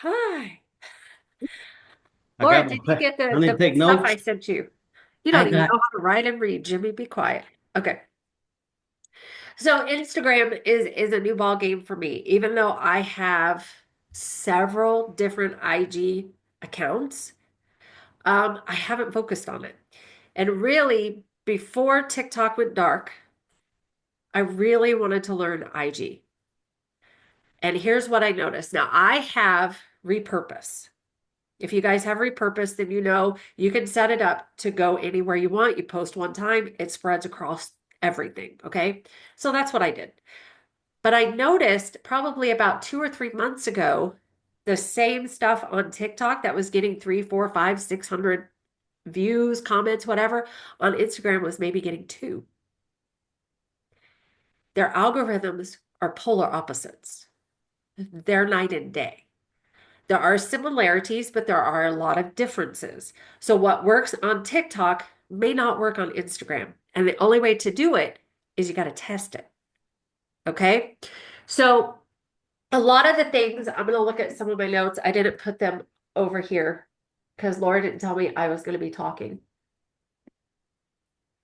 Hi. I Laura, got did you my, get I need the to take stuff I notes. sent you? You I don't even got, know how to write and read. Jimmy, be quiet. Okay. So Instagram is a new ball game for me, even though I have several different IG accounts. I haven't focused on it. And really, before TikTok went dark, I really wanted to learn IG. And here's what I noticed. Now I have repurpose. If you guys have repurpose, then you know you can set it up to go anywhere you want. You post one time, it spreads across everything. Okay. So that's what I did. But I noticed probably about 2 or 3 months ago, the same stuff on TikTok that was getting three, four, five, 600 views, comments, whatever, on Instagram was maybe getting two. Their algorithms are polar opposites. They're night and day. There are similarities, but there are a lot of differences. So what works on TikTok may not work on Instagram. And the only way to do it is you got to test it. Okay. So a lot of the things, I'm going to look at some of my notes. I didn't put them over here because Laura didn't tell me I was going to be talking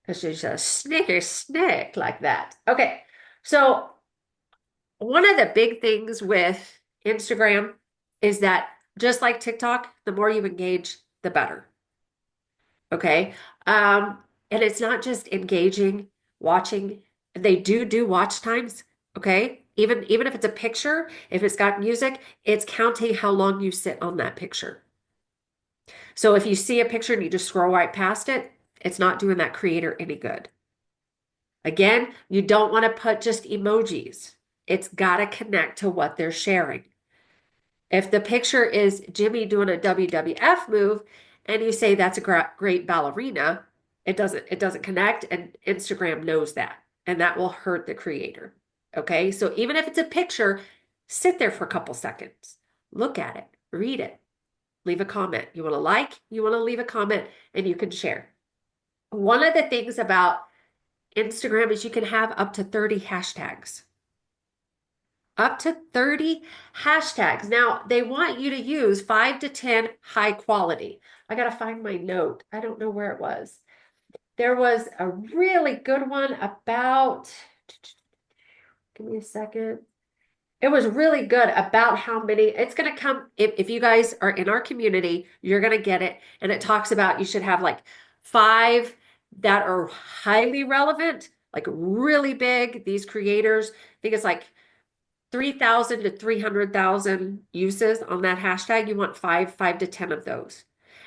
because she's just snicker snick like that. Okay. So one of the big things with Instagram is that just like TikTok, the more you engage, the better. Okay. Um, and it's not just engaging, watching. They do watch times. Okay. Even if it's a picture, if it's got music, it's counting how long you sit on that picture. So if you see a picture and you just scroll right past it, it's not doing that creator any good. Again, you don't want to put just emojis. It's got to connect to what they're sharing. If the picture is Jimmy doing a WWF move and you say that's a great ballerina, it doesn't connect and Instagram knows that and that will hurt the creator. Okay? So even if it's a picture, sit there for a couple seconds. Look at it, read it, leave a comment. You want to like, you want to leave a comment and you can share. One of the things about Instagram is you can have up to 30 hashtags. Up to 30 hashtags. Now, they want you to use 5 to 10 high quality. I got to find my note. I don't know where it was. There was a really good one about, give me a second. It was really good about how many, it's going to come, if you guys are in our community, you're going to get it. And it talks about you should have like five that are highly relevant, like really big. These creators, I think it's like 3,000 to 300,000 uses on that hashtag. You want 5 to 10 of those.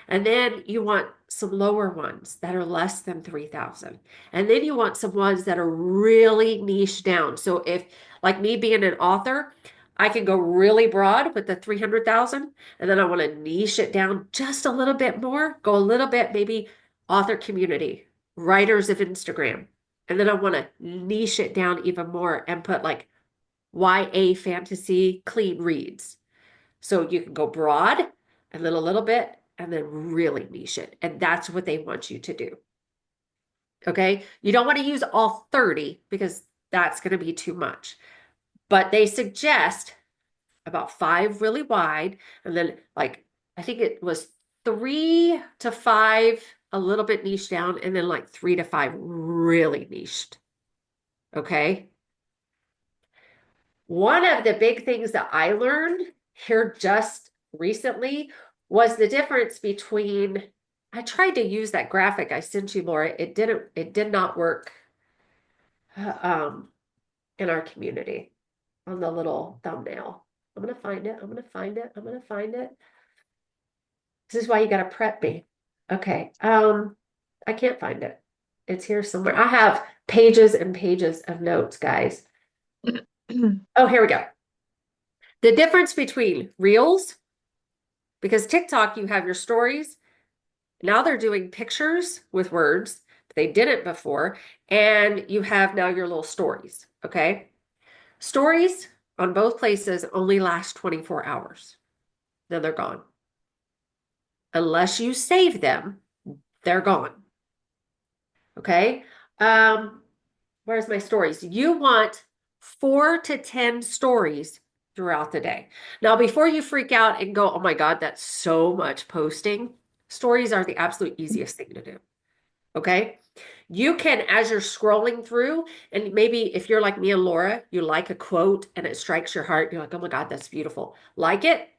And then you want some lower ones that are less than 3,000. And then you want some ones that are really niche down. So if, like me being an author, I can go really broad with the 300,000, and then I want to niche it down just a little bit more, go a little bit, maybe author community, writers of Instagram. And then I want to niche it down even more and put like YA fantasy clean reads. So you can go broad and then a little bit and then really niche it. And that's what they want you to do. Okay. You don't want to use all 30 because that's going to be too much. But they suggest about five really wide and then like, I think it was 3 to 5 a little bit niche down and then like 3 to 5 really niched. Okay. One of the big things that I learned here just recently was the difference between, I tried to use that graphic I sent you, Laura. It did not work um, in our community on the little thumbnail. I'm gonna find it. I'm gonna find it. I'm gonna find it. This is why you gotta prep me. Okay. I can't find it. It's here somewhere. I have pages and pages of notes, guys. Oh, here we go. The difference between reels, because TikTok, you have your stories. Now they're doing pictures with words. They didn't before. And you have now your little stories. Okay. Stories on both places only last 24 hours. Then they're gone. Unless you save them, they're gone. Okay. Um, where's my stories? You want 4 to 10 stories throughout the day. Now, before you freak out and go, oh my God, that's so much posting, stories are the absolute easiest thing to do. Okay. You can, as you're scrolling through, and maybe if you're like me and Laura, you like a quote and it strikes your heart, you're like, oh my God, that's beautiful. Like it,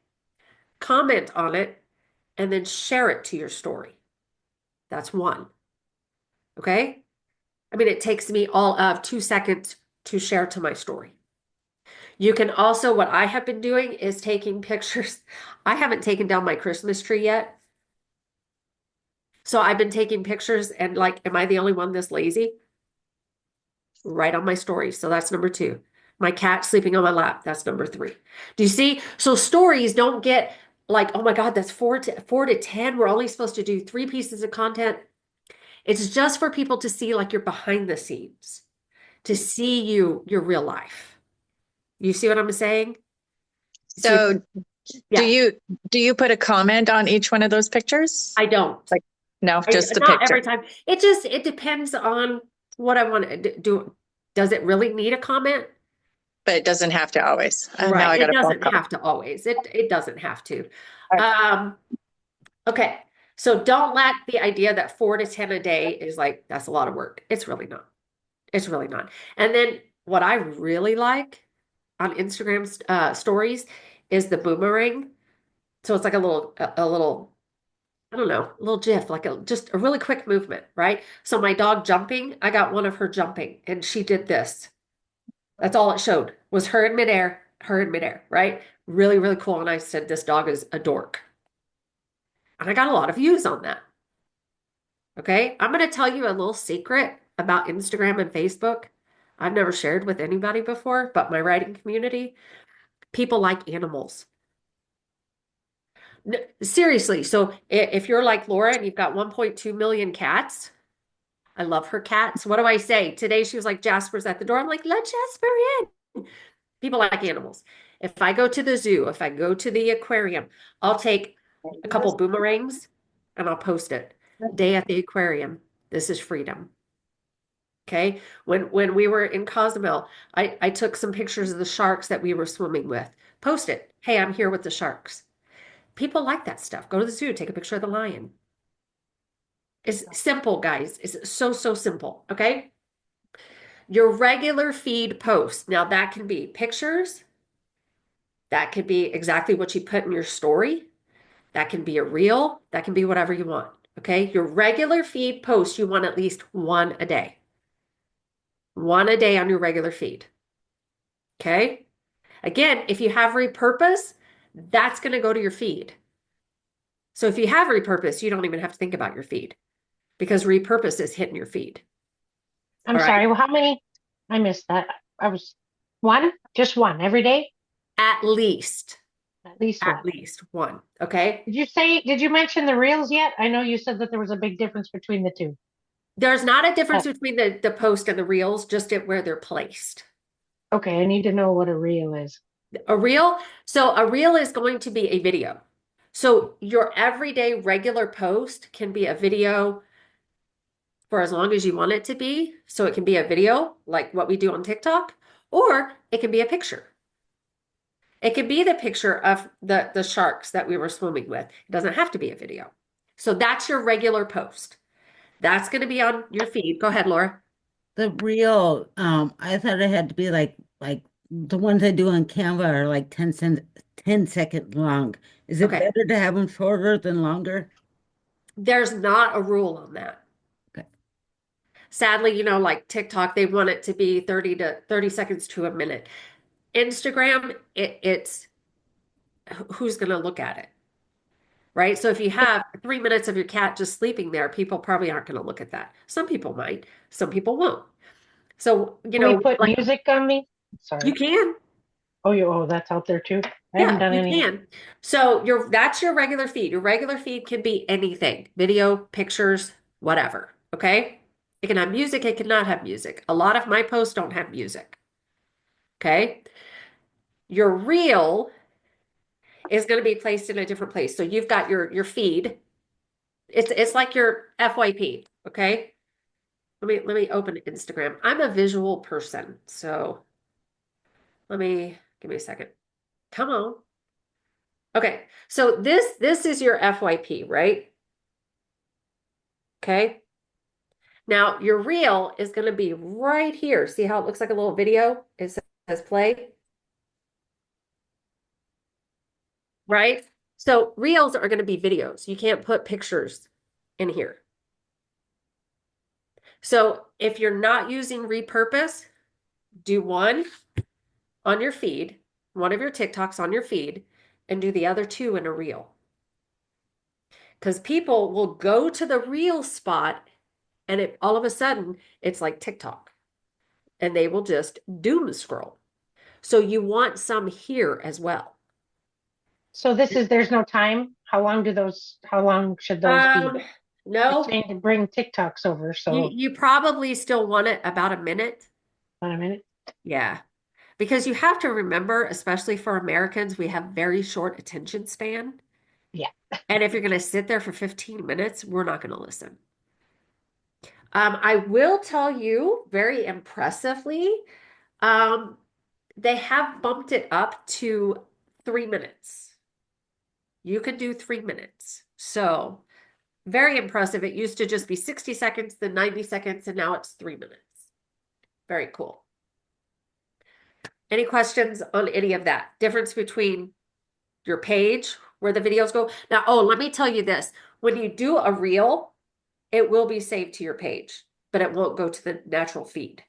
comment on it, and then share it to your story. That's one. Okay. I mean, it takes me all of 2 seconds to share to my story. You can also, what I have been doing is taking pictures. I haven't taken down my Christmas tree yet. So I've been taking pictures and like, am I the only one this lazy? Right on my story. So that's number two. My cat sleeping on my lap. That's number three. Do you see? So stories don't get like, oh my God, that's four to 10. We're only supposed to do 3 pieces of content. It's just for people to see like your behind the scenes, to see your real life. You see what I'm saying? So So do yeah, you put a comment on each one of those pictures? I don't. Like, no, just the Not picture, every time. It depends on what I want to do. Does it really need a comment? but it doesn't have to always. Now Right. I got It a phone doesn't call. have to always. It doesn't have to. All right. Um, okay. So don't let the idea that 4 to 10 a day is like that's a lot of work. It's really not. It's really not. And then what I really like on Instagram stories is the boomerang. So it's like a little I don't know, a little GIF, like just a really quick movement, right? So my dog jumping, I got one of her jumping and she did this. That's all it showed was her in midair, right? Really, really cool. And I said, this dog is a dork. And I got a lot of views on that. Okay. I'm going to tell you a little secret about Instagram and Facebook. I've never shared with anybody before, but my writing community, people like animals. Seriously. So if you're like Laura and you've got 1.2 million cats, I love her cats. What do I say? Today she was like, Jasper's at the door. I'm like, let Jasper in. People like animals. If I go to the zoo, if I go to the aquarium, I'll take a couple boomerangs and I'll post it. Day at the aquarium. This is freedom. Okay. When we were in Cozumel, I took some pictures of the sharks that we were swimming with. Post it. Hey, I'm here with the sharks. People like that stuff. Go to the zoo, take a picture of the lion. It's simple, guys. It's so, so simple. Okay. Your regular feed post. Now that can be pictures. That could be exactly what you put in your story. That can be a reel. That can be whatever you want. Okay. Your regular feed post, you want at least one a day. One a day on your regular feed. Okay. Again, if you have repurpose, that's going to go to your feed. So if you have repurpose, you don't even have to think about your feed because repurpose is hitting your feed. I'm All right. sorry. Well, how many? I missed that. I was one, just one every day, At least, at least at one. least one. Okay. Did you mention the reels yet? I know you said that there was a big difference between the two. There's not a Uh, difference between the post and the reels, just at where they're placed. okay, I need to know what a reel is. A reel, so a reel is going to be a video. So your everyday regular post can be a video for as long as you want it to be. So it can be a video like what we do on TikTok, or it can be a picture. It can be the picture of the sharks that we were swimming with. It doesn't have to be a video. So that's your regular post. That's going to be on your feed. Go ahead, Laura. The real, I thought it had to be like the ones I do on Canva are like 10 seconds long. Is it Okay. better to have them shorter than longer? There's not a rule on that. Okay. Sadly, like TikTok, they want it to be 30 to 30 seconds to a minute. Instagram, it's who's going to look at it, right? So if you have 3 minutes of your cat just sleeping there, people probably aren't going to look at that. Some people might, some people won't. So, Can we put like music on me? you Sorry. can, Oh, that's out there too. I haven't yeah, done you any. can. So that's your regular feed. Your regular feed can be anything, video, pictures, whatever. Okay. It can have music, it cannot have music. A lot of my posts don't have music. Okay. Your reel is going to be placed in a different place. So you've got your feed. It's like your FYP, okay? Let me open Instagram. I'm a visual person, so let me give me a second. Come on. Okay. So this is your FYP, right? Okay. Now your reel is going to be right here. See how it looks like a little video? It says play, right? So reels are going to be videos. You can't put pictures in here. So if you're not using repurpose, do one on your feed, one of your TikToks on your feed, and do the other two in a reel. Because people will go to the reel spot and all of a sudden it's like TikTok and they will just doom scroll. So you want some here as well. So there's no time. How long should those be? Um, It's no, saying to bring TikToks over, so you probably still want it about a minute. wait a minute. Yeah. Because you have to remember, especially for Americans, we have very short attention span. Yeah. And if you're going to sit there for 15 minutes, we're not going to listen. I will tell you very impressively, um, they have bumped it up to 3 minutes. You can do 3 minutes. So very impressive. It used to just be 60 seconds, then 90 seconds, and now it's 3 minutes. Very cool. Any questions on any of that? Difference between your page where the videos go? Now, oh, let me tell you this. When you do a reel, it will be saved to your page, but it won't go to the natural feed.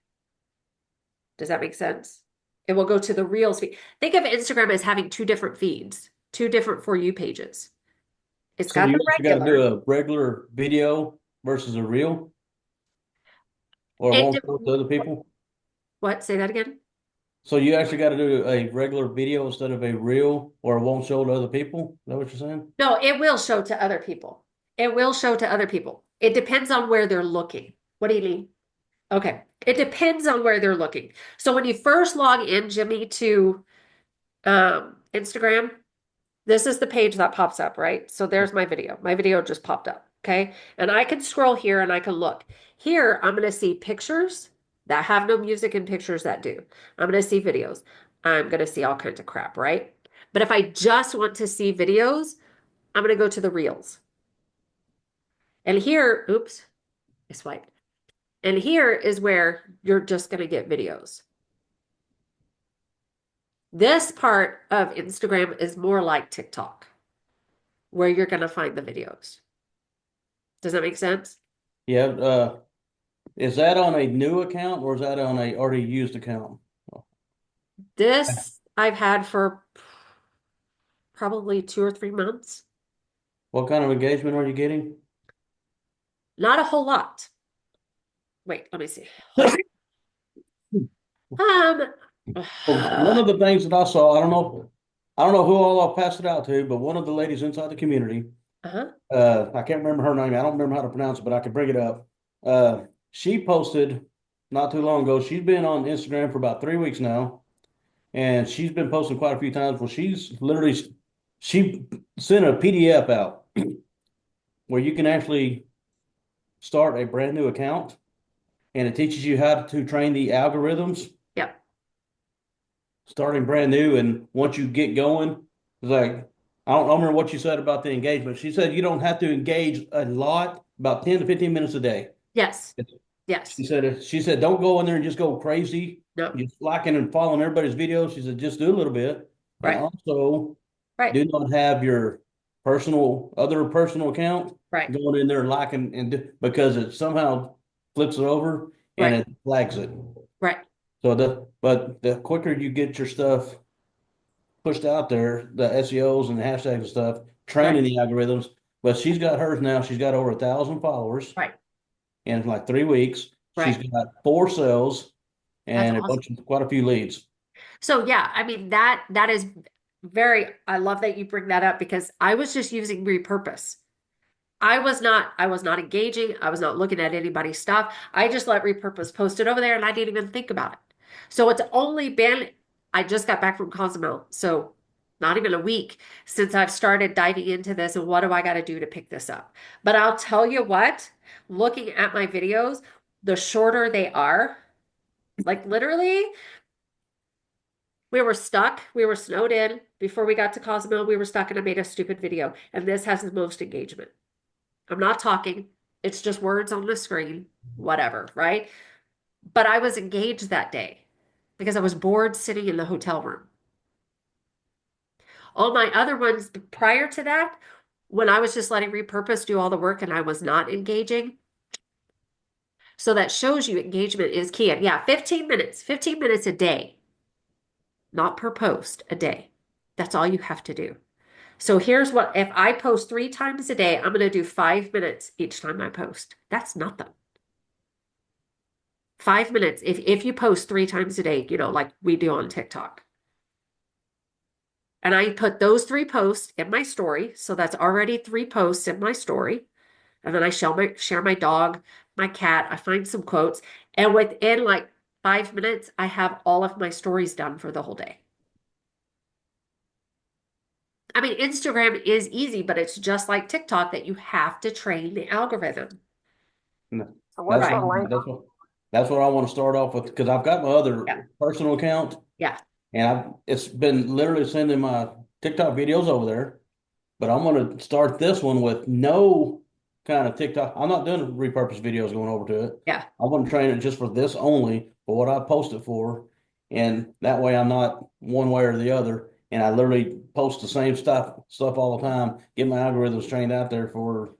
Does that make sense? It will go to the Reels feed. Think of Instagram as having two different feeds, two different For You pages. It's So got you the actually got to regular. do a regular video versus a reel, or it It, won't show it to other people. what? Say that again? So you actually got to do a regular video instead of a reel, or it won't show to other people. Is that what you're saying? No, it will show to other people. It will show to other people. It depends on where they're looking. What do you mean? Okay. It depends on where they're looking. So when you first log in, Jimmy, to Instagram, this is the page that pops up, right? So there's my video. My video just popped up. Okay. And I can scroll here and I can look. Here, I'm going to see pictures that have no music and pictures that do. I'm going to see videos. I'm going to see all kinds of crap, right? But if I just want to see videos, I'm going to go to the reels. And here, oops, I swiped. And here is where you're just going to get videos. This part of Instagram is more like TikTok, where you're going to find the videos. Does that make sense? Yeah. Is that on a new account or is that on a already used account? This I've had for probably 2 or 3 months. What kind of engagement are you getting? Not a whole lot. Wait, let me see. Um, Well, one of the things that I saw, I don't know who all I'll pass it out to, but one of the ladies inside the community, uh-huh. I can't remember her name. I don't remember how to pronounce it, but I can bring it up. She posted not too long ago. She's been on Instagram for about 3 weeks now, and she's been posting quite a few times. Well, she sent a PDF out where you can actually start a brand new account, and it teaches you how to train the algorithms Yep. starting brand new. And once you get going, it's like, I don't remember what you said about the engagement. She said you don't have to engage a lot, about 10 to 15 minutes a day. Yes. Yes. She said, don't go in there and just go crazy, No. just liking and following everybody's videos. She said, just do a little bit. And Right. also Right. do not have your other personal account Right. going in there liking because it somehow flips it over and Right. it flags it. Right. So but the quicker you get your stuff pushed out there, the SEOs and the hashtags and stuff, training the algorithms. But she's got hers now. She's got over 1,000 followers Right. in like 3 weeks. She's Right. got 4 sales That's and awesome. quite a few leads. So yeah, I mean that is I love that you bring that up because I was just using repurpose. I was not engaging. I was not looking at anybody's stuff. I just let repurpose post it over there and I didn't even think about it. So it's only been, I just got back from Cozumel. So not even a week since I've started diving into this and what do I got to do to pick this up? But I'll tell you what, looking at my videos, the shorter they are, like literally We were stuck. We were snowed in. Before we got to Cozumel, we were stuck and I made a stupid video. And this has the most engagement. I'm not talking. It's just words on the screen, whatever, right? But I was engaged that day because I was bored sitting in the hotel room. All my other ones prior to that, when I was just letting Repurpose do all the work and I was not engaging. So that shows you engagement is key. And yeah, 15 minutes a day, not per post, a day. That's all you have to do. So here's what, if I post 3 times a day, I'm going to do 5 minutes each time I post. That's nothing. 5 minutes if you post 3 times a day, like we do on TikTok. And I put those 3 posts in my story. So that's already 3 posts in my story. And then I share my dog, my cat. I find some quotes. And within like 5 minutes, I have all of my stories done for the whole day. I mean, Instagram is easy, but it's just like TikTok that you have to train the algorithm. No, So That's what's what, the line? that's what I want to start off with, because I've got my other Yeah. personal account Yeah. and it's been literally sending my TikTok videos over there, but I'm going to start this one with no kind of TikTok. I'm not doing repurpose videos going over to it. Yeah. I want to train it just for this only, for what I post it for. And that way I'm not one way or the other. And I literally post the same stuff all the time, get my algorithms trained out there for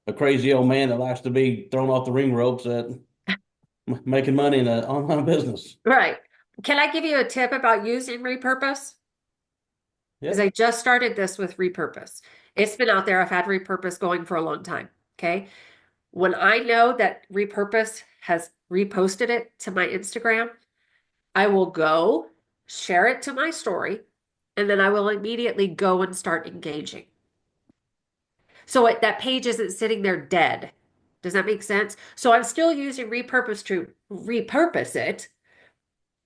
a crazy old man that likes to be thrown off the ring ropes at making money in an online business. Right. Can I give you a tip about using Repurpose? Because Yeah. I just started this with Repurpose. It's been out there. I've had Repurpose going for a long time. Okay. When I know that Repurpose has reposted it to my Instagram, I will go share it to my story, and then I will immediately go and start engaging. So that page isn't sitting there dead. Does that make sense? So I'm still using Repurpose to repurpose it,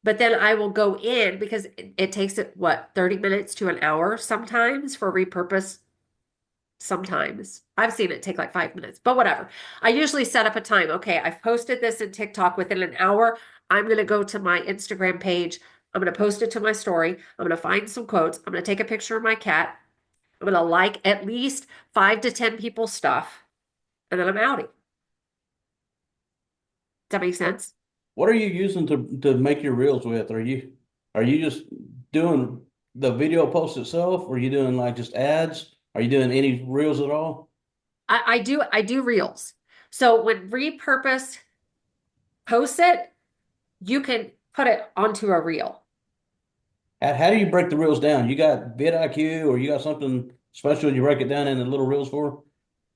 but then I will go in because it takes it, what, 30 minutes to an hour sometimes for repurpose. Sometimes I've seen it take like 5 minutes, but whatever. I usually set up a time. Okay, I've posted this in TikTok within an hour. I'm going to go to my Instagram page. I'm going to post it to my story. I'm going to find some quotes. I'm going to take a picture of my cat. I'm going to like at least 5 to 10 people's stuff, and then I'm outing. Does that make sense? What are you using to make your reels with? Are you just doing the video post itself? Or are you doing like just ads? Are you doing any reels at all? I do reels. So when repurpose posts it, you can put it onto a reel. How do you break the reels down? You got vidIQ or you got something special you break it down into little reels for?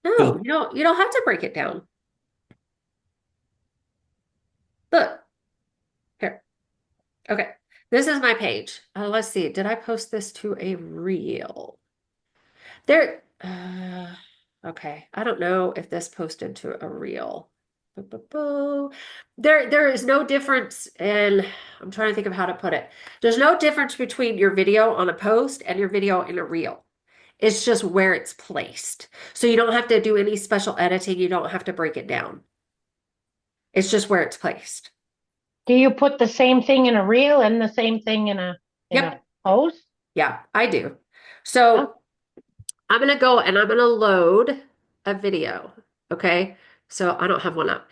No, Because you don't have to break it down. Look, here. Okay. This is my page. Let's see. Did I post this to a reel? There, okay. I don't know if this posted to a reel. Boo, boo, boo. There is no difference in, I'm trying to think of how to put it. There's no difference between your video on a post and your video in a reel. It's just where it's placed. So you don't have to do any special editing. You don't have to break it down. It's just where it's placed. Do you put the same thing in a reel and the same thing in a Yep. post? Yeah, I do. So I'm going to go and I'm going to load a video. Okay. So I don't have one up,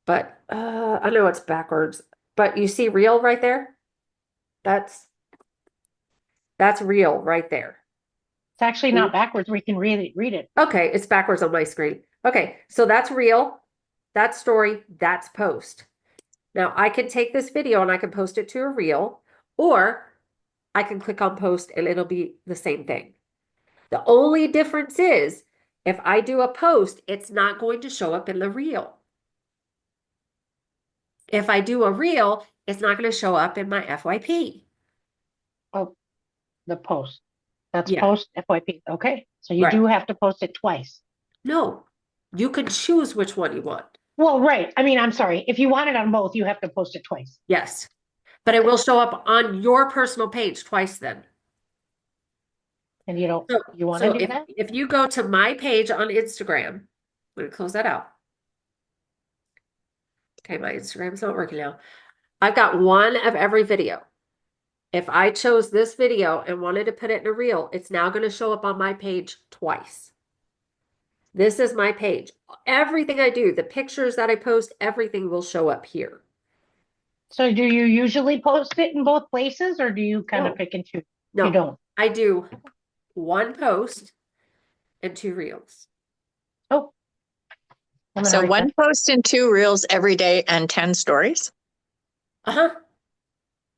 but I know it's backwards, but you see reel right there? That's real right there. It's actually not backwards. We can really read it. Okay. It's backwards on my screen. Okay. So that's reel, that's story, that's post. Now I can take this video and I can post it to a reel, or I can click on post and it'll be the same thing. The only difference is if I do a post, it's not going to show up in the reel. If I do a reel, it's not going to show up in my FYP. Oh, the post. That's Yeah. post FYP. Okay. So you Right. do have to post it twice. No, you can choose which one you want. Well, right. I mean, I'm sorry. If you want it on both, you have to post it twice. Yes. But it will show up on your personal page twice then. And you don't, So, you want to do if, that? if you go to my page on Instagram, I'm going to close that out. Okay, my Instagram's not working now. I've got one of every video. If I chose this video and wanted to put it in a reel, it's now going to show up on my page twice. This is my page. Everything I do, the pictures that I post, everything will show up here. So do you usually post it in both places or do you kind No. of pick and choose? No, You don't. I do one post and 2 reels. Oh. I'm gonna So write one that. post and 2 reels every day and 10 stories. Uh-huh.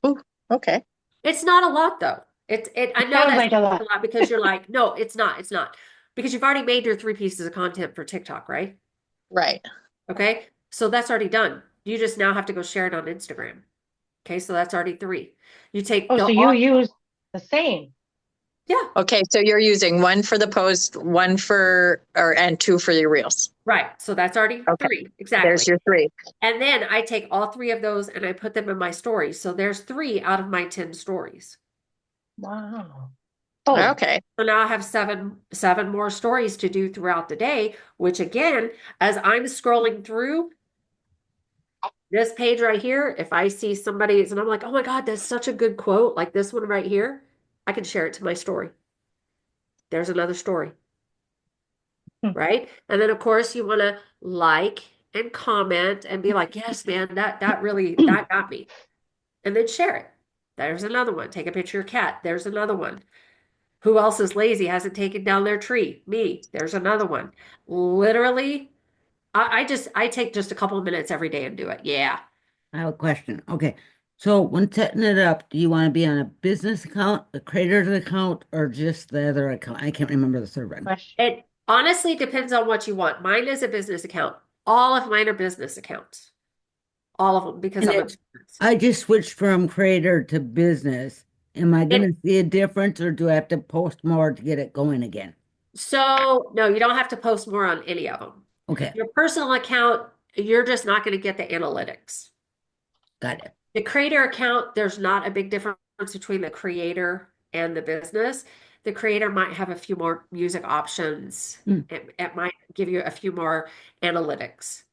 Ooh, okay. It's not a lot though. I know Sounds that's like a a lot. lot because you're like, no, it's not. It's not. Because you've already made your 3 pieces of content for TikTok, right? Right. Okay. So that's already done. You just now have to go share it on Instagram. Okay. So that's already 3. You take Oh, the so you use the same. yeah, Okay, so you're using one for the post, and 2 for your reels. right. So that's already Okay. 3. Exactly. There's your 3. And then I take all 3 of those and I put them in my stories. So there's 3 out of my 10 stories. Wow. Oh, Okay. So now I have seven more stories to do throughout the day, which again, as I'm scrolling through this page right here, if I see somebody's and I'm like, oh my God, that's such a good quote, like this one right here, I can share it to my story. There's another story, Hmm. right? And then of course you want to like and comment and be like, yes, man, that really that got me. And then share it. There's another one. Take a picture of your cat. There's another one. Who else is lazy, hasn't taken down their tree? Me. There's another one. Literally, I take just a couple of minutes every day and do it. Yeah. I have a question. Okay. So when setting it up, do you want to be on a business account, a creator's account, or just the other account? I can't remember the third one. question. It honestly depends on what you want. Mine is a business account. All of mine are business accounts. All of them because And I'm a if I just switched from creator to business, am I going it, to see a difference or do I have to post more to get it going again? so no, you don't have to post more on any of them. Okay, Your personal account, you're just not going to get the analytics. got it. The creator account, there's not a big difference between the creator and the business. The creator might have a few more music options. Hmm. It might give you a few more analytics.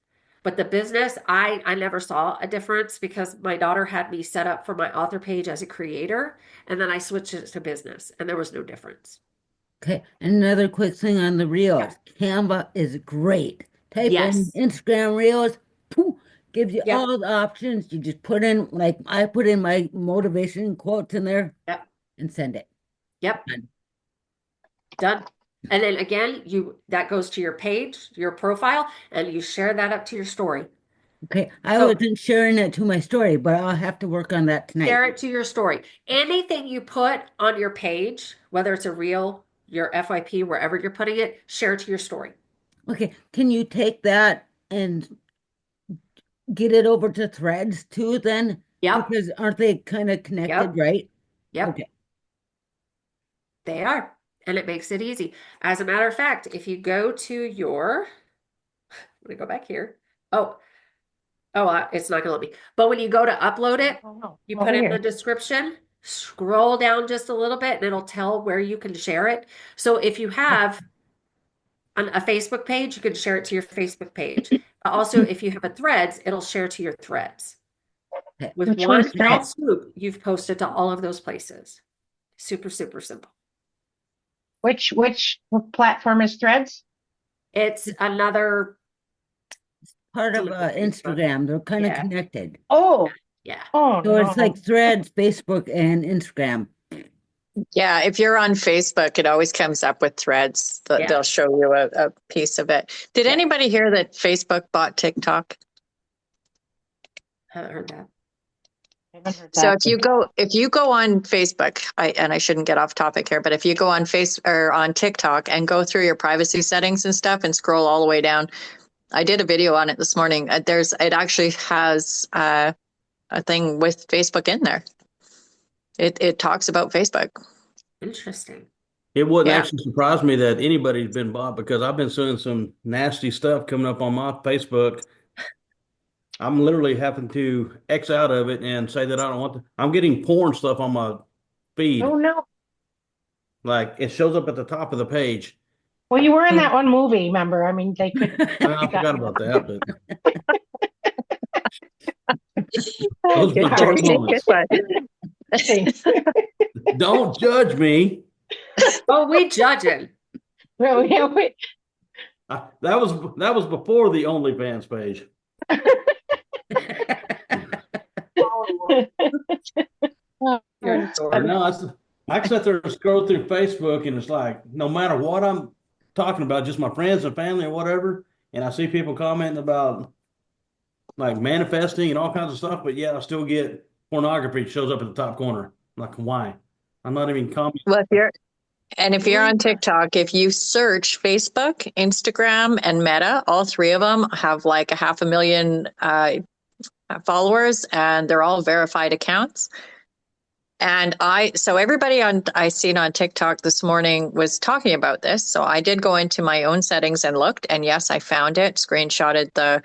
But the business, I never saw a difference because my daughter had me set up for my author page as a creator, and then I switched it to business, and there was no difference. Okay, another quick thing on the Yeah. reels. Canva is great. Type in Yes. Instagram reels, poof, gives you Yep. all the options. You just put in, like, I put in my motivation quotes in there Yep. and send it. Yep. Done. Done. And then again, that goes to your page, your profile, and you share that up to your story. Okay, I So wasn't sharing it to my story, but I'll have to work on that tonight. share it to your story. Anything you put on your page, whether it's a reel, your FYP, wherever you're putting it, share it to your story. Okay, can you take that and get it over to threads too then? Yep. Because aren't they kind of connected, Yep. right? Yep. Okay. They are. And it makes it easy. As a matter of fact, if you go to let me go back here. It's not going to let me. But when you go to upload it, Oh, no. you Over put in the here. description, scroll down just a little bit, and it'll tell where you can share it. So if you have a Facebook page, you can share it to your Facebook page. Also, if you have a threads, it'll share to your threads. Okay. With Which one one's fell thread? swoop, you've posted to all of those places. Super, super simple. Which platform is Threads? It's another Part of Facebook. Instagram. They're kind of Yeah. connected. Oh, Yeah. oh So it's like no. threads, Facebook, and Instagram. Yeah, if you're on Facebook, it always comes up with threads. Yeah. They'll show you a piece of it. Did Yeah. anybody hear that Facebook bought TikTok? I haven't heard that. I haven't heard So that. if you go on Facebook, I shouldn't get off topic here, but if you go on or on TikTok and go through your privacy settings and stuff and scroll all the way down, I did a video on it this morning. It actually has a thing with Facebook in there. It talks about Facebook. Interesting. It wouldn't Yeah. actually surprise me that anybody's been bought because I've been seeing some nasty stuff coming up on my Facebook. I'm literally having to X out of it and say that I don't want to. I'm getting porn stuff on my feed. Oh no. Like it shows up at the top of the page. Well, you were in that one movie, remember? I mean, they could. I forgot about that, but those Good were my joke. first moments. But Thanks. Don't judge me. Oh, we judging. Well, yeah, wait. That was before the OnlyFans page. Oh, You're it's Or adorable. funny. no, I can sit there and scroll through Facebook, and it's like no matter what I'm talking about, just my friends and family or whatever, and I see people commenting about like manifesting and all kinds of stuff, but yet I still get pornography shows up at the top corner. I'm like, why? I'm not even commenting. Well, if you're on TikTok, if you search Facebook, Instagram, and Meta, all three of them have like 500,000 followers, and they're all verified accounts. And so everybody I seen on TikTok this morning was talking about this. So I did go into my own settings and looked, and yes, I found it, screenshotted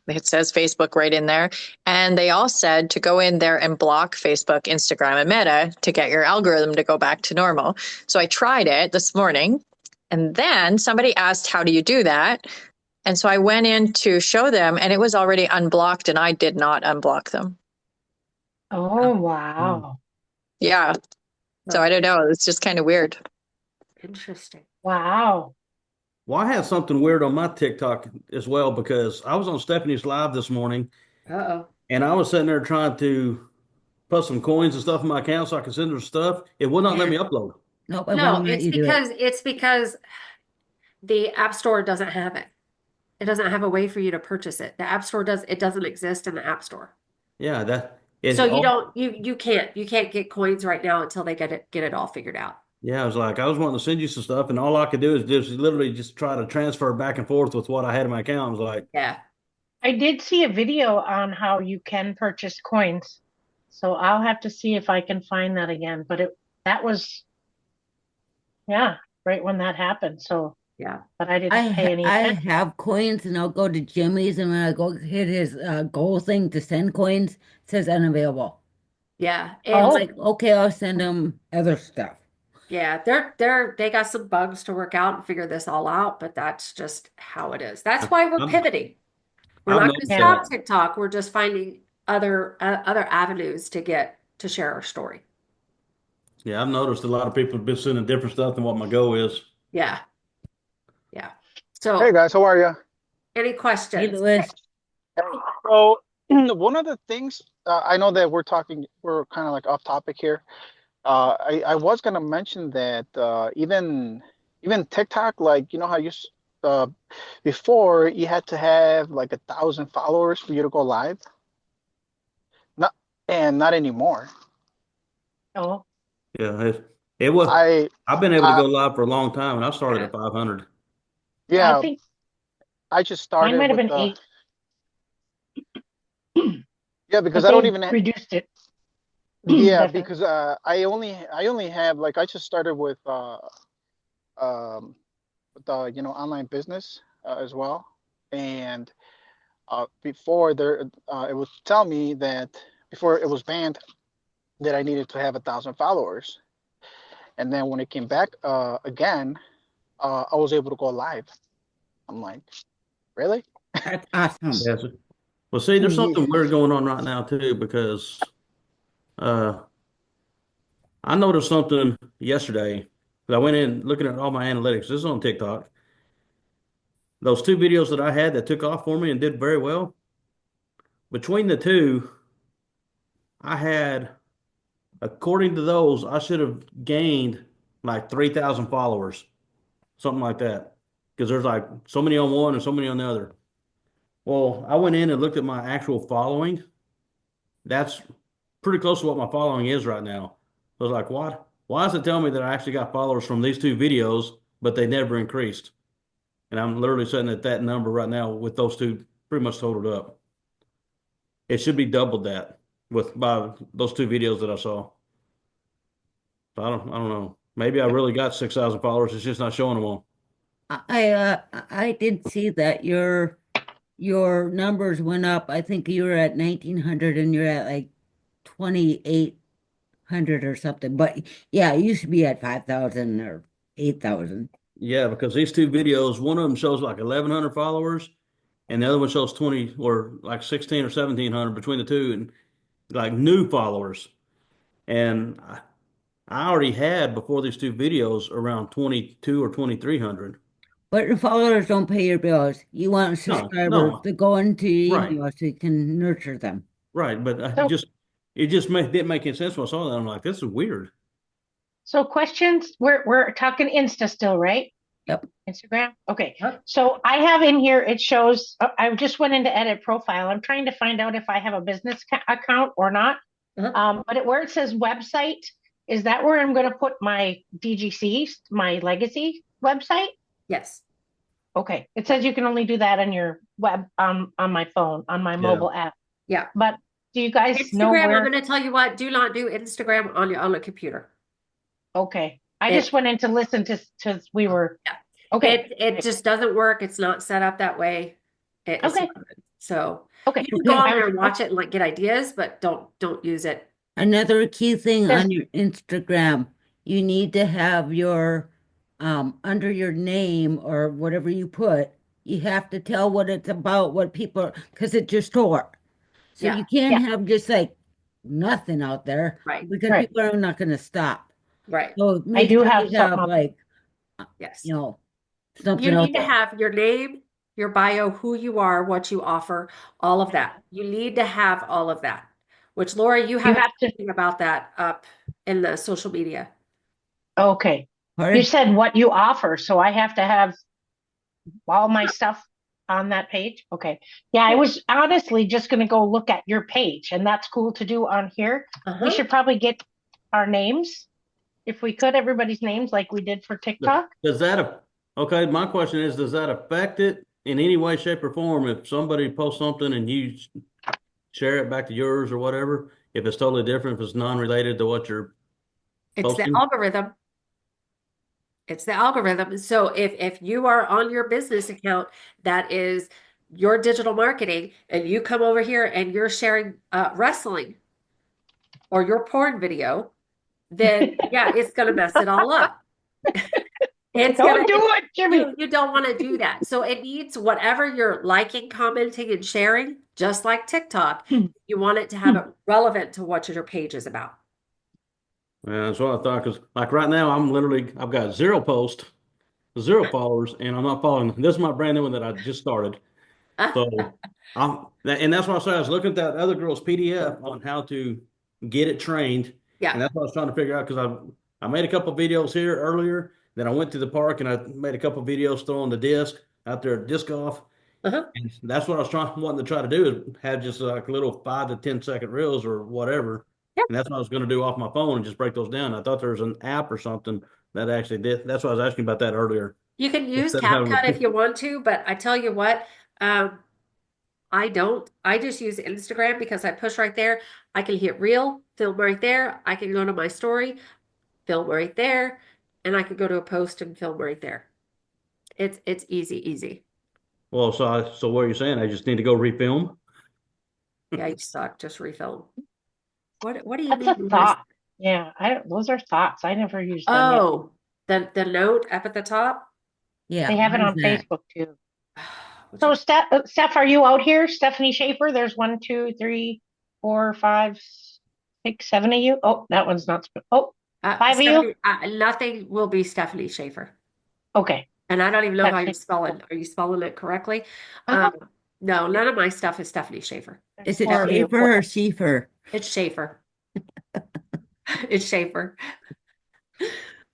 it says Facebook right in there. And they all said to go in there and block Facebook, Instagram, and Meta to get your algorithm to go back to normal. So I tried it this morning, and then somebody asked, how do you do that? And so I went in to show them, and it was already unblocked, and I did not unblock them. Oh, wow. Yeah. So I don't know. It's just kind of weird. Interesting. Wow. Well, I had something weird on my TikTok as well because I was on Stephanie's live this morning Uh-oh. and I was sitting there trying to put some coins and stuff in my account so I could send her stuff. It would not let me upload. Nope, it No, won't let you do it. it's because the App Store doesn't have it. It doesn't have a way for you to purchase it. The App Store doesn't exist in the App Store. Yeah, that is So you all. don't you can't get coins right now until they get it all figured out. Yeah, I was like, I was wanting to send you some stuff, and all I could do is just literally just try to transfer back and forth with what I had in my account. I was like, Yeah. I did see a video on how you can purchase coins. So I'll have to see if I can find that again. But that was, yeah, right when that happened. So, Yeah. but I didn't pay any I attention. have coins and I'll go to Jimmy's and when I go hit his goal thing to send coins, it says unavailable. Yeah. I'm It's Oh, like, okay, I'll send them other stuff. yeah, they got some bugs to work out and figure this all out, but that's just how it is. That's why we're I've, pivoting. We're I've not going to noticed yeah. stop that. TikTok. We're just finding other avenues to get to share our story. Yeah, I've noticed a lot of people have been sending different stuff than what my goal is. Yeah. Yeah. Hey So, guys, how are you? any Hey, questions? Louis. So, one of the things I know that we're kind of like off topic here. I was gonna mention that even TikTok, like you know how uh, before you had to have like 1,000 followers for you to go live, not and not anymore. Oh, Yeah, it was. I I've been able to uh go live for a long time, and I started Yeah. at 500. I yeah, think I just mine started might have with been 8, yeah because but I don't they even reduced it. yeah Definitely. because I only have like I just started um with online business as well. And before there, it would tell me that before it was banned that I needed to have 1,000 followers. And then when it came back again, I was able to go live. I'm like, really? That's awesome. Yes. Well, see, there's Yeah. something weird going on right now too because uh, I noticed something yesterday. I went in looking at all my analytics. This is on TikTok. Those two videos that I had that took off for me and did very well. Between the two, I had, according to those, I should have gained like 3,000 followers, something like that. Because there's like so many on one and so many on the other. Well, I went in and looked at my actual following. That's pretty close to what my following is right now. I was like, what? Why does it tell me that I actually got followers from these two videos, but they never increased? And I'm literally sitting at that number right now with those two pretty much totaled up. It should be doubled that with by those two videos that I saw. So I don't know. Maybe I really got 6,000 followers. It's just not showing them all. I did see that your numbers went up. I think you were at 1,900 and you're at like 2,800 or something. But yeah, it used to be at 5,000 or 8,000. Yeah, because these two videos, one of them shows like 1,100 followers, and the other one shows 20 or like 16 or 1,700 between the two, and like new followers. And I already had before these two videos around 22 or 2,300. But your followers don't pay your bills. You want No, subscribers no, to go into your right, email so you can nurture them. right. But So, it just didn't make any sense when I saw that. I'm like, this is weird. so questions. We're talking Insta still, right? Yep. Instagram. Okay. Huh? So I have in here. It shows. I just went into edit profile. I'm trying to find out if I have a business account or not. But where it says website, is that where I'm going to put my DGC, my legacy website? Yes. Okay. It says you can only do that on your web on my phone, on my Yeah. mobile app. Yeah. But do you guys know Instagram, I'm where? going to tell you what, do not do Instagram on your own computer. Okay. I It, just went in to listen to we were yeah. okay. It just doesn't work. It's not set up that way. It's Okay. not good. So Okay. you can go on I was there and watch it and like get ideas, but don't use it. Another key thing there's on your Instagram, you need to have your under your name or whatever you put, you have to tell what it's about, what people, because it's your store. So Yeah. you can't yeah, have just like nothing out there Right. because right. people are not going to stop. Right. So I make do sure have you something have up. like, Yes. you know, You something out need to there. have your name, your bio, who you are, what you offer, all of that. You need to have all of that, which Laura, you You haven't have said to. anything about that up in the social media. Okay. You Pardon? said what you offer, so I have to have all my stuff on that page. Okay. Yeah, I Yeah. was honestly just going to go look at your page, and that's cool to do on here. We Uh-huh. should probably get our names if we could, everybody's names like we did for TikTok. Does okay, my question is, does that affect it in any way, shape, or form if somebody posts something and you share it back to yours or whatever? If it's totally different, if it's non-related to what you're It's the posting? algorithm. It's the algorithm. So if you are on your business account that is your digital marketing and you come over here and you're sharing wrestling or your porn video, then yeah, it's gonna mess it all up. It's Don't do it, Jimmy. you don't want to do that. So it needs whatever you're liking, commenting, and sharing, just like TikTok. You want it to have it relevant to what your page is about. Yeah, that's what I thought. Because like right now, I've got zero posts, zero followers, and I'm not following. This is my brand new one that I just started. So and that's why I said I was looking at that other girl's PDF on how to get it trained, and Yeah. that's what I was trying to figure out because I made a couple videos here earlier. Then I went to the park and I made a couple videos throwing the disc out there at disc golf, Uh-huh. and that's what I was wanting to try to do is have just like little 5 to 10 second reels or whatever, Yep. and that's what I was going to do off my phone and just break those down. I thought there was an app or something that actually did. That's why I was asking about that earlier. You can use Instead of having CapCut if to, you want to, but I tell you what, I don't. I just use Instagram because I push right there. I can hit reel, film right there. I can go to my story, film right there, and I could go to a post and film right there. It's easy, easy. well, so what are you saying? I just need to go refilm? Yeah, you suck. Just refilm. What do you That's a mean? thought. Yeah, those are thoughts. I never used them yet. Oh, the note up at the top. Yeah, They have it what is on that? Facebook too. What's So, it- Steph, are you out here? Stephanie Schaefer. There's 1, 2, 3, 4, 5, 6, 7 of you. Oh, that one's not. Oh, 5 of you. Stephanie, nothing will be Stephanie Schaefer. Okay, And I don't even know how that's you're it. spelling. Are you spelling it correctly? Uh-huh. No, none of my stuff is Stephanie Schaefer. Is it 4 of you. Schaefer or Schaefer? It's Schaefer. It's Schaefer.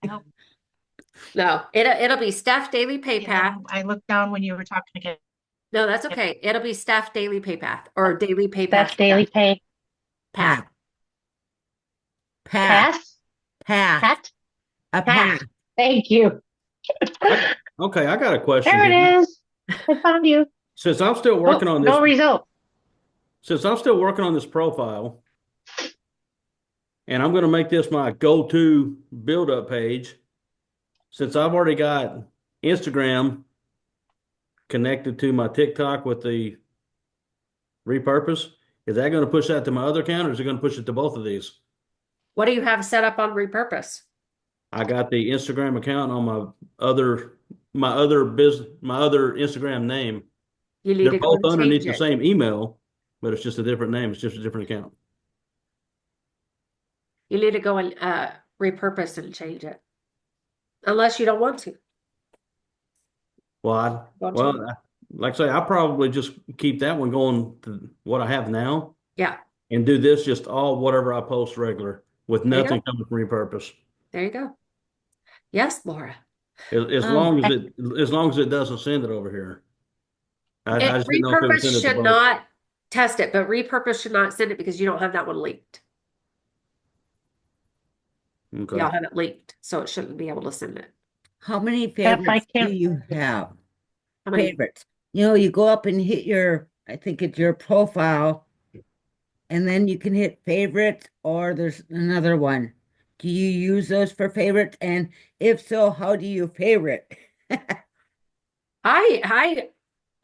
Oh, No, it'll be Steph Daily Pay and Path. then I looked down when you were talking again. No, that's okay. It'll be Steph Daily Pay Path or Daily Pay That's Path. daily pay. Path. Path. Pass. Path. Pat. A Path. path. Thank you. Okay, I got a question There here. it is. I found you. Since I'm still working Oh, on this, no result. since I'm still working on this profile, and I'm going to make this my go-to build-up page, since I've already got Instagram connected to my TikTok with the repurpose, is that going to push that to my other account, or is it going to push it to both of these? What do you have set up on repurpose? I got the Instagram account on my other Instagram name. You need They're to go both and underneath change the it. same email, but it's just a different name. It's just a different account. You need to go and repurpose and change it. Unless you don't want to. Well, Don't you? well, like I say, I probably just keep that one going to what I have now Yeah. and do this just all whatever I post regular with There you nothing go. coming from repurpose. There you go. Yes, Laura. As Um, long as long as it doesn't send it over here. I It just didn't know if it would repurpose send it to should both. not test it, but repurpose should not send it because you don't have that one linked. Okay. Y'all have it linked, so it shouldn't be able to send it. how many Steph, I favorites do can't. you have? How many? Favorites. You go up and hit your, I think it's your profile, and then you can hit favorites, or there's another one. Do you use those for favorites? And if so, how do you favorite? I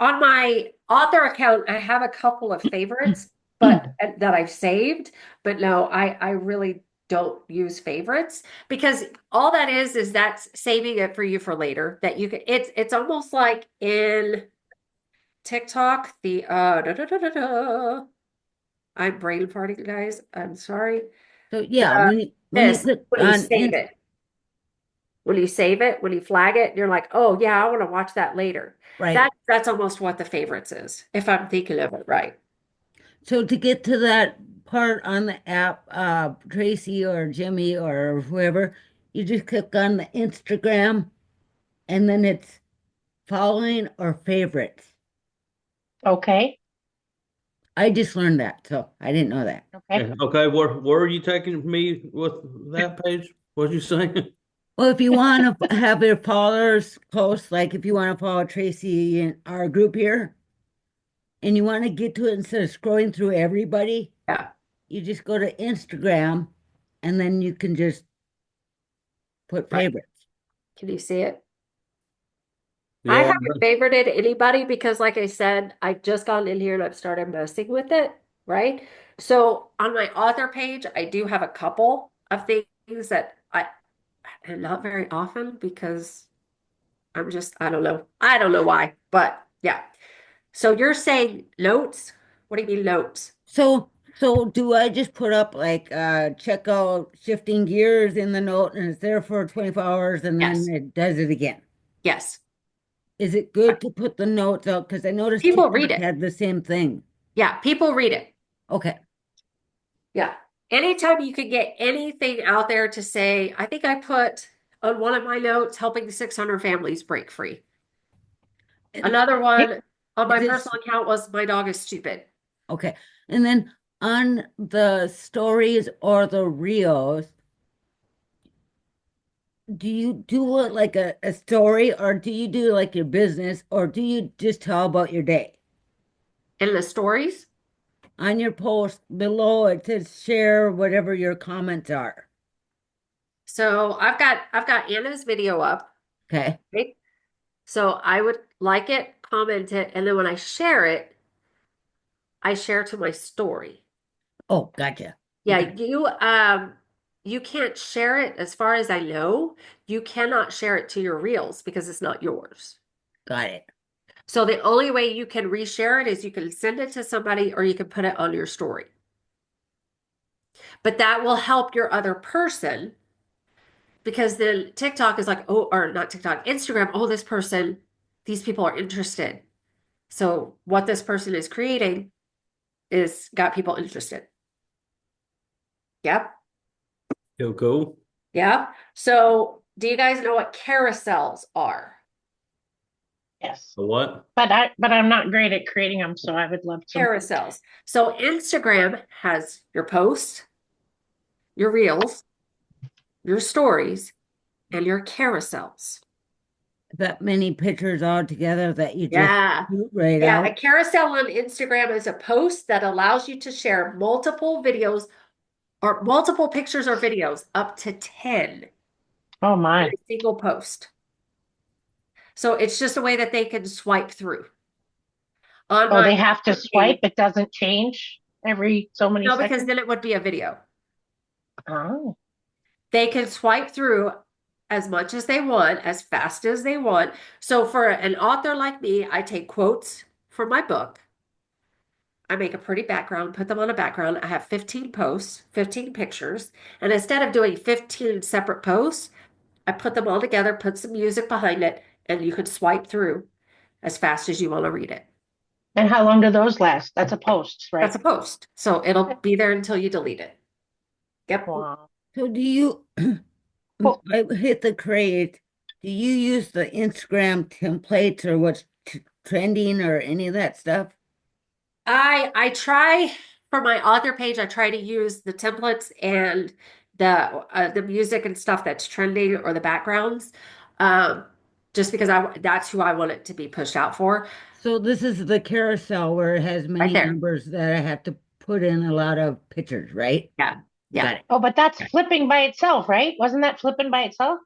on my author account, I have a couple of favorites, but that I've saved. But no, I really don't use favorites because all that is that's saving it for you for later. That you can. It's almost like in TikTok, the I'm brain farting, guys. I'm sorry. So yeah, when you This click when you on save it. When you save it, when you flag it, you're like, oh yeah, I want to watch that later. right. That's almost what the favorites is, if I'm thinking of it right. So to get to that part on the app, Tracy or Jimmy or whoever, you just click on the Instagram and then it's following or favorites. Okay. I just learned that, so I didn't know that. Okay. Okay, where are you taking me with that page? What you saying? Well, if you want to have your followers post, like if you want to follow Tracy in our group here, and you want to get to it instead of scrolling through everybody, Yeah. you just go to Instagram and then you can just put Right. favorites. Can you see it? I Yeah, haven't favorited anybody because, like I said, I just got in here and I've started messing with it, right? So on my author page, I do have a couple of things that and not very often because I don't know. I don't know why, but yeah. So you're saying notes? What do you mean notes? So do I just put up like check out shifting gears in the note and it's there for 24 hours and then Yes. it does it again? Yes. Is it good to put the notes out? Because I noticed People read TikTok it. had the same thing. Yeah, people read it. Okay. Yeah. Anytime you can get anything out there to say, I think I put on one of my notes, helping 600 families break free. And Another one on is my this personal account was my dog is stupid. okay? And then on the stories or the reels, do you do it like a story or do you do like your business or do you just tell about your day? In the stories. On your post below, it says share whatever your comments are. So I've got Anna's video up. Okay. Right? So I would like it, comment it, and then when I share it, I share to my story. Oh, gotcha. Yeah, Okay. you can't share it as far as I know. You cannot share it to your reels because it's not yours. Got it. So the only way you can reshare it is you can send it to somebody or you can put it on your story. But that will help your other person because then TikTok is like, oh, or not TikTok, Instagram, oh, this person, these people are interested. So what this person is creating is got people interested. Yep. cool. Yeah. So do you guys know what carousels are? Yes. So what? But I'm not great at creating them, so I would love to. Carousels. So Instagram has your posts, your reels, your stories, and your carousels. That many pictures all together that you just Yeah. shoot right Yeah. A out. carousel on Instagram is a post that allows you to share multiple videos or multiple pictures or videos up to 10 Oh in my. a single post. So it's just a way that they can swipe through. On Oh, my they have to other page, swipe. It doesn't change every so many no, because seconds. then it would be a video. Oh. They can swipe through as much as they want, as fast as they want. So for an author like me, I take quotes from my book. I make a pretty background, put them on a background. I have 15 posts, 15 pictures. And instead of doing 15 separate posts, I put them all together, put some music behind it, and you can swipe through as fast as you want to read it. And how long do those last? That's a post, right? That's a post. So it'll be there until you delete it. Yep. Wow. So do you, Well, I hit the create, do you use the Instagram templates or what's trending or any of that stuff? I try for my author page, I try to use the templates and the music and stuff that's trending or the backgrounds. Um, just because that's who I want it to be pushed out for. So this is the carousel where it has Right many there. numbers that I have to put in a lot of pictures, right? Yeah. Yeah. Got it. oh, but that's flipping by itself, right? Wasn't that flipping by itself?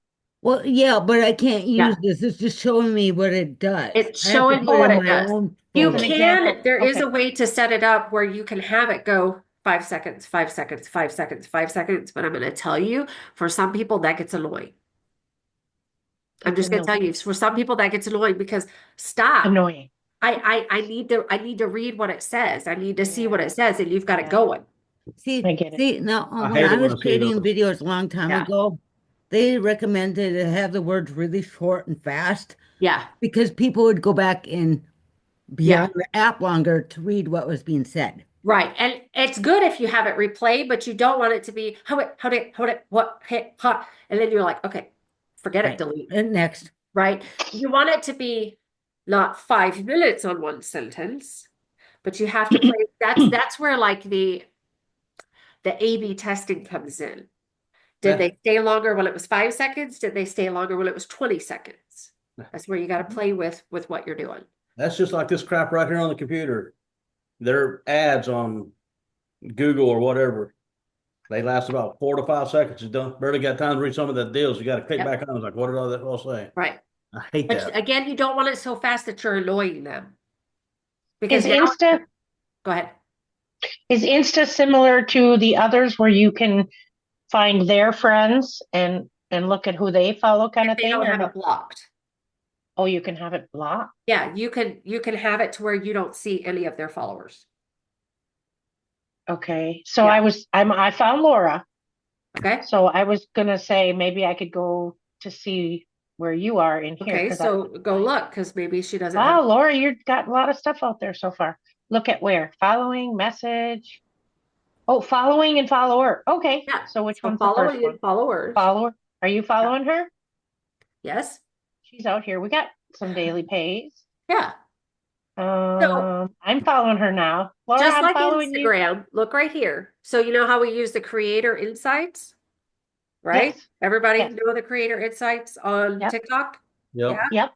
Well, yeah, but I can't use Yeah. this. It's just showing me what it does. It's I have to showing you put what in it my does. own You As an photo. example. there is Okay. a way to set it up where you can have it go 5 seconds, 5 seconds, 5 seconds, 5 seconds. But I'm going to tell you, for some people, that gets annoying. I'm It's just going to tell you, for some people, that gets annoying because stop. annoying. I need to read what it says. I need to see what Yeah. it says, and you've got it Yeah. going. I get it. See, now I when hate I it when was I see creating those. videos a long time Yeah. ago, they recommended to have the words really short and fast Yeah. because people would go back and be Yeah. on the app longer to read what was being said. Right. And it's good if you have it replay, but you don't want it to be how it, what, hit, hot. And then you're like, okay, forget it, Right. delete. And next. Right. You want it to be not 5 minutes on one sentence, but you have to play. That's where like the A/B testing comes in. Did That they stay longer when it was 5 seconds? Did they stay longer when it was 20 seconds? That's where you got to play with what you're doing. that's just like this crap right here on the computer. Their ads on Google or whatever. They last about 4 to 5 seconds. You don't barely got time to read some of the deals. You got to click Yep. back on. It's like, what did all that all say? Right. I hate But that. again, you don't want it so fast that you're annoying them. Is Because now, Insta go ahead. is Insta similar to the others where you can find their friends and look at who they follow kind If of they thing don't or have no? it blocked. Oh, you can have it blocked. Yeah, you can have it to where you don't see any of their followers. Okay. So Yeah. I found Laura. Okay. So I was gonna say maybe I could go to see where you are in here Okay, because so go look because maybe she doesn't have wow, Laura, you've got a lot of stuff out there so far. Look at where following, message. Oh, following and follower. Okay. yeah. So which So one's the first following one? and followers. Follower. Are you following her? Yes. She's out here. We got some daily pays. Yeah. So I'm following her now. Laura, just I'm like following you. Instagram, look right here. So you know how we use the creator insights, right? Yes. Everybody Yes. know the creator insights on Yep. TikTok? Yep. Yeah.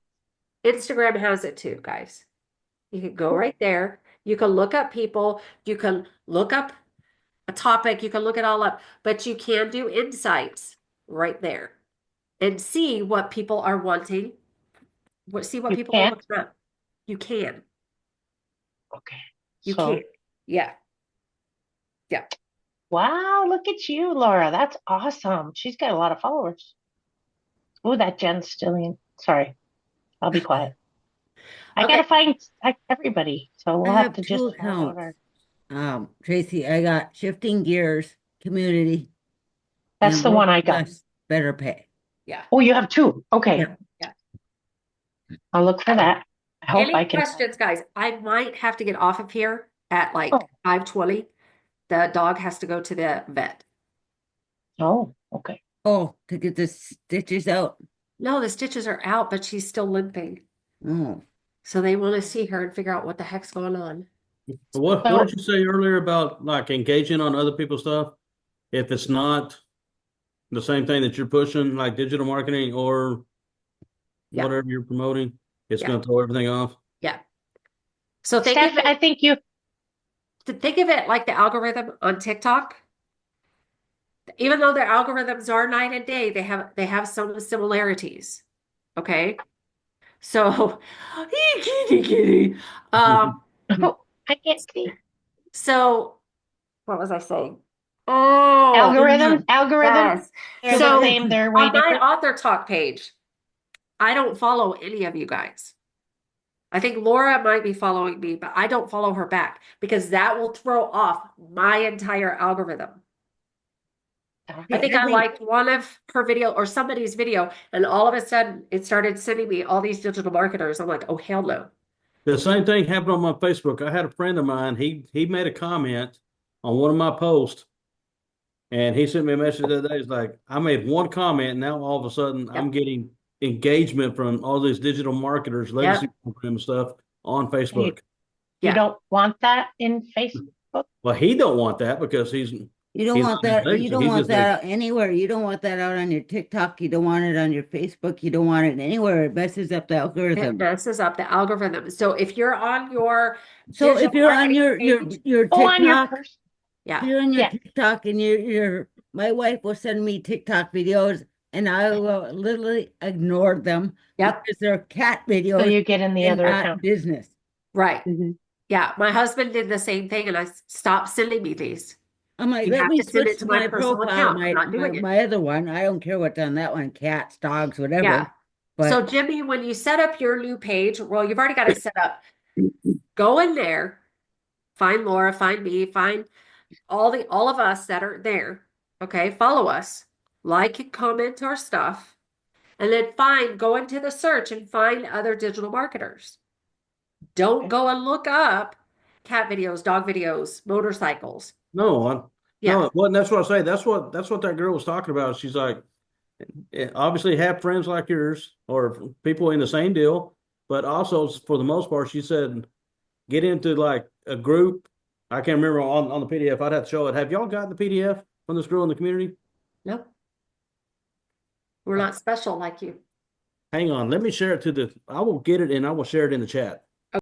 Yep. Instagram has it too, guys. You can go right there. You can look up people. You can look up a topic. You can look it all up, but you can do insights right there and see what people are wanting. See what You people are can't. looking up. You can. Okay. You So can. Yeah. Yeah. wow, look at you, Laura. That's awesome. She's got a lot of followers. Oh, that Jen's still in. Sorry, I'll be quiet. I Okay. gotta find everybody, so we'll I have have to two just shout out accounts. our. Tracy, I got Shifting Gears, Community, That's and the one Work I got. Less, Better Pay. Yeah. Oh, you have two. Okay. Yeah. Yeah. I'll look for that. I hope Any I can. questions, guys? I might have to get off of here at like Oh. 5:20. The dog has to go to the vet. Oh, okay. Oh, to get the stitches out. No, the stitches are out, but she's still limping. Oh, So they want to see her and figure out what the heck's going on. What So- did you say earlier about like engaging on other people's stuff? If it's not the same thing that you're pushing, like digital marketing or Yeah. whatever you're promoting, it's Yeah. going to throw everything off. Yeah. So Steph, I think you. think of it like the algorithm on TikTok. Even though their algorithms are night and day, they have some similarities. Okay. So kitty kitty. Oh, I can't see. So what was I saying? Oh, Algorithm. yes. They're So the same. They're way on my different. author talk page, I don't follow any of you guys. I think Laura might be following me, but I don't follow her back because that will throw off my entire algorithm. I think I liked one of her video or somebody's video, and all of a sudden it started sending me all these digital marketers. I'm like, oh hell no. The same thing happened on my Facebook. I had a friend of mine. He made a comment on one of my posts, and he sent me a message the other day. It's like I made one comment, and now all of a sudden I'm Yep. getting engagement from all these digital marketers, legacy Yep. program stuff on Facebook. You Yeah. don't want that in Facebook? Well, he don't want that because he's You don't he's want not in that. You legacy. don't He's want just like, that out anywhere. You don't want that out on your TikTok. You don't want it on your Facebook. You don't want it anywhere. It messes up the It algorithm. messes up the algorithm. So if you're on your So if digital you're on marketing page, your Oh, on your TikTok, person. if yeah, you're on your Yeah. TikTok and you're my wife will send me TikTok videos and I will literally ignore them yep, because they're cat So videos you get in the and other not account. business. right. Mm-hmm. Yeah, my husband did the same thing, and I stopped sending me these. I'm like, You let have me to send it switch to my my personal profile, account. I'm not doing it. my other one. I don't care what's on that one, cats, dogs, whatever. Yeah. So But Jimmy, when you set up your new page, well, you've already got it set up. Go in there, find Laura, find me, find all of us that are there. Okay, follow us, like and comment our stuff, and then go into the search and find other digital marketers. Don't go and look up cat videos, dog videos, motorcycles. no, Yeah. well, that's what I say. That's what that girl was talking about. She's like, obviously have friends like yours or people in the same deal, but also for the most part, she said get into like a group. I can't remember on the PDF. I'd have to show it. Have y'all gotten the PDF from this girl in the community? Nope. We're not special like you. Hang on, let me share it to the. I will get it and I will share it in the chat.